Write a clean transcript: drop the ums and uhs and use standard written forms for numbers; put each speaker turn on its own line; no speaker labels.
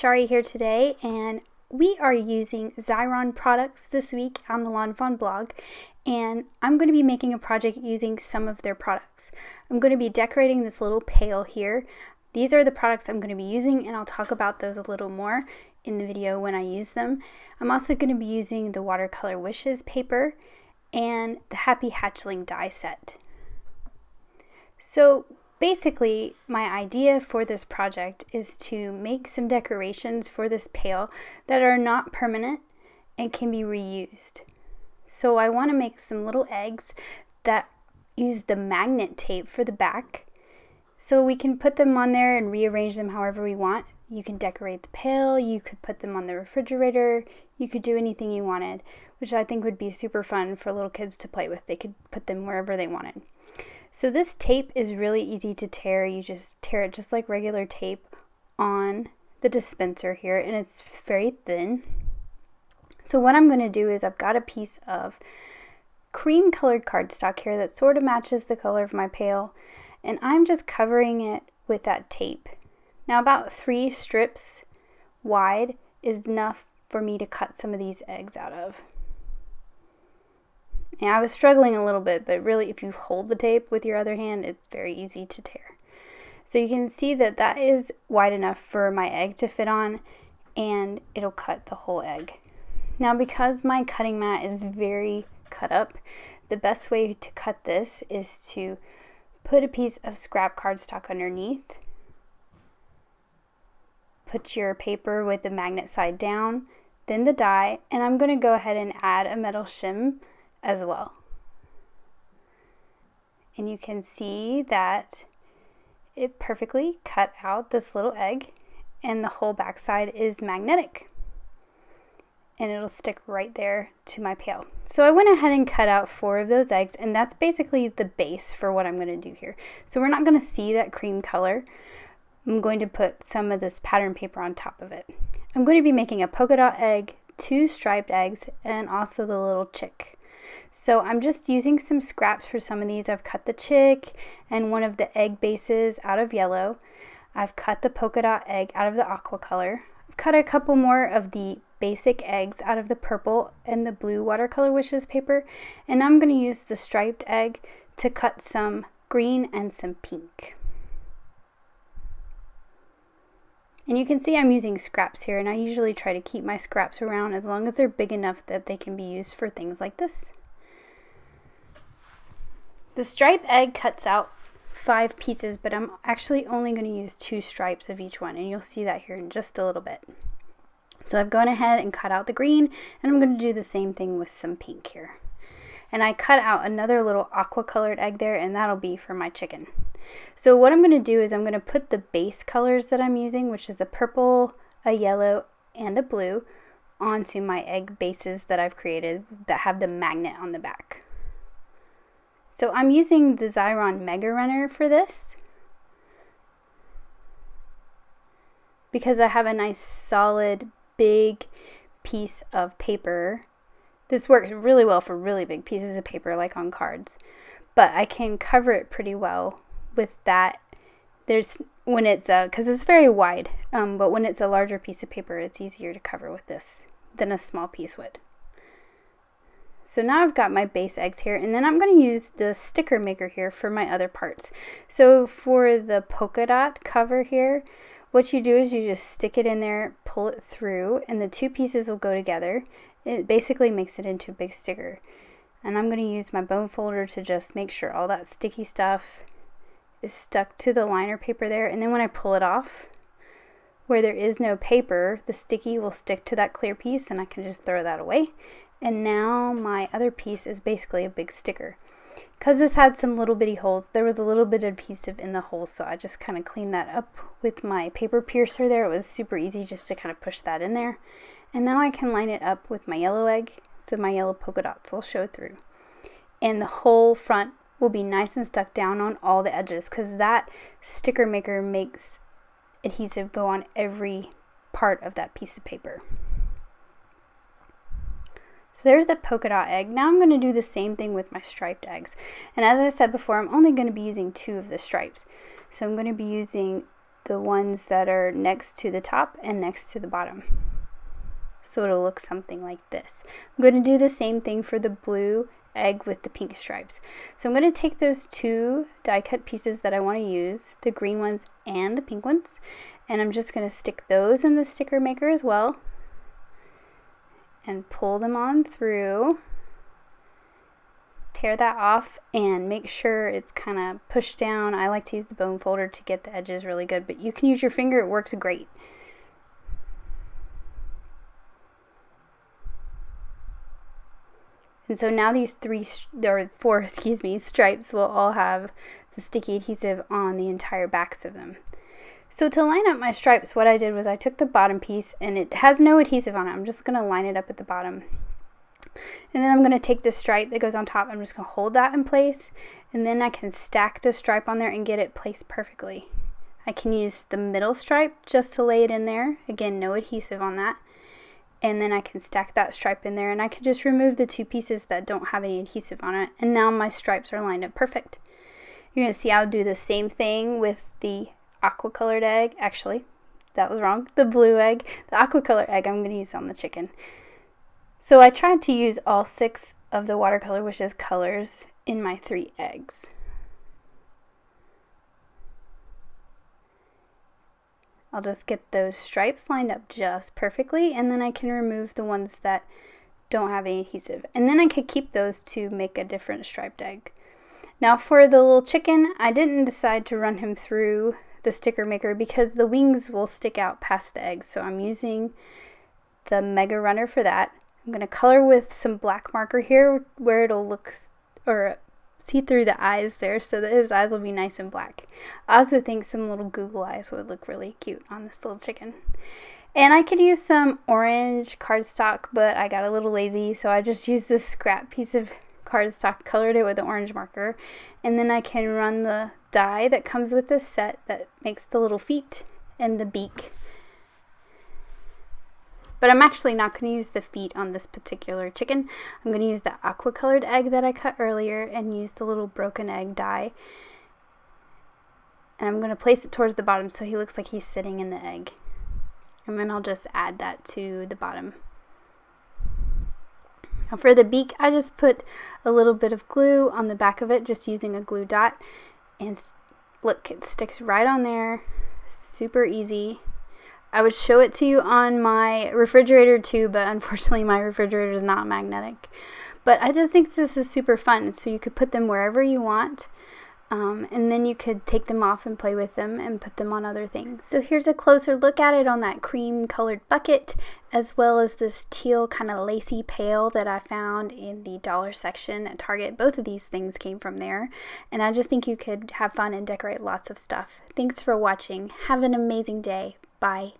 Shari here today, and we are using Xyron products this week on the lawnfawn blog, and I'm going to be making a project using some of their products. I'm going to be decorating this little pail here. These are the products I'm going to be using, and I'll talk about those a little more in the video when I use them. I'm also going to be using the watercolor wishes paper and the Happy Hatchling die set. So basically, my idea for this project is to make some decorations for this pail that are not permanent and can be reused. So I want to make some little eggs that use the magnet tape for the back, so we can put them on there and rearrange them however we want. You can decorate the pail, you could put them on the refrigerator, you could do anything you wanted, which I think would be super fun for little kids to play with. They could put them wherever they wanted. So this tape is really easy to tear. You just tear it just like regular tape on the dispenser here, and it's very thin. So what I'm going to do is I've got a piece of cream colored cardstock here that sort of matches the color of my pail, and I'm just covering it with that tape. Now about 3 strips wide is enough for me to cut some of these eggs out of. And I was struggling a little bit, but really if you hold the tape with your other hand, it's very easy to tear. So you can see that that is wide enough for my egg to fit on, and it'll cut the whole egg. Now because my cutting mat is very cut up, the best way to cut this is to put a piece of scrap cardstock underneath, put your paper with the magnet side down, then the die, and I'm going to go ahead and add a metal shim as well. And you can see that it perfectly cut out this little egg, and the whole backside is magnetic, and it'll stick right there to my pail. So I went ahead and cut out 4 of those eggs, and that's basically the base for what I'm going to do here. So we're not going to see that cream color. I'm going to put some of this pattern paper on top of it. I'm going to be making a polka dot egg, 2 striped eggs, and also the little chick. So I'm just using some scraps for some of these. I've cut the chick and one of the egg bases out of yellow. I've cut the polka dot egg out of the aqua color. I've cut a couple more of the basic eggs out of the purple and the blue watercolor wishes paper. And I'm going to use the striped egg to cut some green and some pink. And you can see I'm using scraps here, and I usually try to keep my scraps around as long as they're big enough that they can be used for things like this. The striped egg cuts out 5 pieces, but I'm actually only going to use 2 stripes of each one, and you'll see that here in just a little bit. So I've gone ahead and cut out the green, and I'm going to do the same thing with some pink here. And I cut out another little aqua colored egg there, and that'll be for my chicken. So what I'm going to do is I'm going to put the base colors that I'm using, which is a purple, a yellow, and a blue, onto my egg bases that I've created that have the magnet on the back. So I'm using the Xyron Mega Runner for this because I have a nice solid big piece of paper. This works really well for really big pieces of paper like on cards, but I can cover it pretty well with that. When it's because it's very wide, but when it's a larger piece of paper, it's easier to cover with this than a small piece would. So now I've got my base eggs here, and then I'm going to use the sticker maker here for my other parts. So for the polka dot cover here, what you do is you just stick it in there, pull it through, and the 2 pieces will go together. It basically makes it into a big sticker. And I'm going to use my bone folder to just make sure all that sticky stuff is stuck to the liner paper there. And then when I pull it off, where there is no paper, the sticky will stick to that clear piece, and I can just throw that away. And now my other piece is basically a big sticker. Because this had some little bitty holes, there was a little bit of adhesive in the holes, so I just kind of cleaned that up with my paper piercer there. It was super easy just to kind of push that in there. And now I can line it up with my yellow egg, so my yellow polka dots will show through. And the whole front will be nice and stuck down on all the edges, because that sticker maker makes adhesive go on every part of that piece of paper. So there's the polka dot egg. Now I'm going to do the same thing with my striped eggs. And as I said before, I'm only going to be using 2 of the stripes. So I'm going to be using the ones that are next to the top and next to the bottom. So it'll look something like this. I'm going to do the same thing for the blue egg with the pink stripes. So I'm going to take those two die cut pieces that I want to use, the green ones and the pink ones, and I'm just going to stick those in the sticker maker as well and pull them on through. Tear that off and make sure it's kind of pushed down. I like to use the bone folder to get the edges really good, but you can use your finger, it works great. And so now these four stripes will all have the sticky adhesive on the entire backs of them. So to line up my stripes, what I did was I took the bottom piece, and it has no adhesive on it. I'm just going to line it up at the bottom. And then I'm going to take this stripe that goes on top. I'm just going to hold that in place, and then I can stack the stripe on there and get it placed perfectly. I can use the middle stripe just to lay it in there. Again, no adhesive on that. And then I can stack that stripe in there, and I can just remove the two pieces that don't have any adhesive on it. And now my stripes are lined up perfect. You're going to see I'll do the same thing with the aqua colored egg. Actually, that was wrong. The blue egg. The aqua colored egg I'm going to use on the chicken. So I tried to use all 6 of the watercolor wishes colors in my 3 eggs. I'll just get those stripes lined up just perfectly, and then I can remove the ones that don't have any adhesive. And then I could keep those to make a different striped egg. Now for the little chicken, I didn't decide to run him through the sticker maker because the wings will stick out past the eggs. So I'm using the Mega Runner for that. I'm going to color with some black marker here where it'll look, or see through the eyes there, so that his eyes will be nice and black. I also think some little Google eyes would look really cute on this little chicken. And I could use some orange cardstock, but I got a little lazy, so I just used this scrap piece of cardstock, colored it with an orange marker, and then I can run the die that comes with this set that makes the little feet and the beak. But I'm actually not going to use the feet on this particular chicken. I'm going to use the aqua colored egg that I cut earlier and use the little broken egg die. And I'm going to place it towards the bottom so he looks like he's sitting in the egg. And then I'll just add that to the bottom. Now for the beak, I just put a little bit of glue on the back of it, just using a glue dot. And look, it sticks right on there. Super easy. I would show it to you on my refrigerator too, but unfortunately my refrigerator is not magnetic. But I just think this is super fun, so you could put them wherever you want, and then you could take them off and play with them and put them on other things. So here's a closer look at it on that cream colored bucket, as well as this teal kind of lacy pail that I found in the dollar section at Target. Both of these things came from there, and I just think you could have fun and decorate lots of stuff. Thanks for watching. Have an amazing day. Bye.